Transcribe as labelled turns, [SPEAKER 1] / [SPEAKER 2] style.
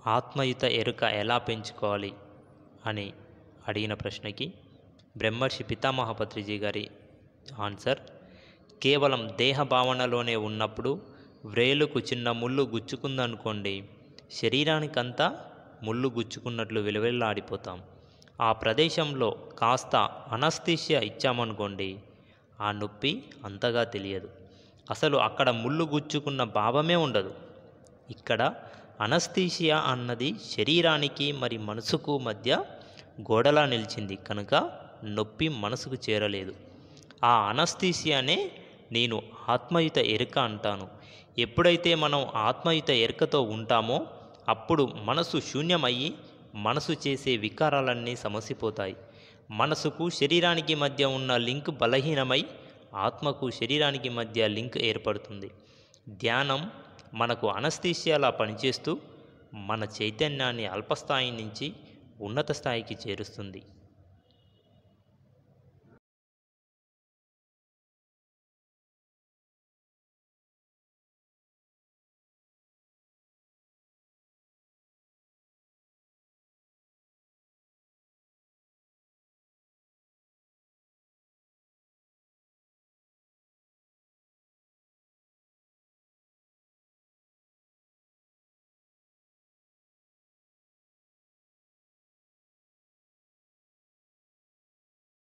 [SPEAKER 1] ఆత్మయుత ఎరుక ఎలా పెంచుకోవాలి అని అడిగిన ప్రశ్నకి బ్రహ్మర్షి పితామహ పత్రిజీ గారి ఆన్సర్, కేవలం దేహ భావనలోనే ఉన్నప్పుడు వ్రేలుకు చిన్న ముళ్ళు గుచ్చుకుందనుకోండి, శరీరానికంతా ముళ్ళు గుచ్చుకున్నట్లు విలవిల్లాడిపోతాం. ఆ ప్రదేశంలో కాస్త అనస్థీషియా ఇచ్చామనుకోండి, ఆ నొప్పి అంతగా తెలియదు. అసలు అక్కడ ముళ్ళు గుచ్చుకున్న భావమే ఉండదు. ఇక్కడ అనస్థీషియా అన్నది శరీరానికి మరి మనసుకు మధ్య గోడలా నిలిచింది కనుక నొప్పి మనసుకు చేరలేదు. ఆ అనస్థీషియానే నేను ఆత్మయుత ఎరుక అంటాను. ఎప్పుడైతే మనం ఆత్మయుత ఎరుకతో ఉంటామో అప్పుడు మనసు శూన్యమయ్యి మనసు చేసే వికారాలన్నీ సమసిపోతాయి. మనసుకు శరీరానికి మధ్య ఉన్న లింక్ బలహీనమై ఆత్మకు శరీరానికి మధ్య లింక్ ఏర్పడుతుంది. ధ్యానం మనకు అనస్థీషియాలా పనిచేస్తూ మన చైతన్యాన్ని అల్పస్థాయి నుంచి ఉన్నత స్థాయికి చేరుస్తుంది.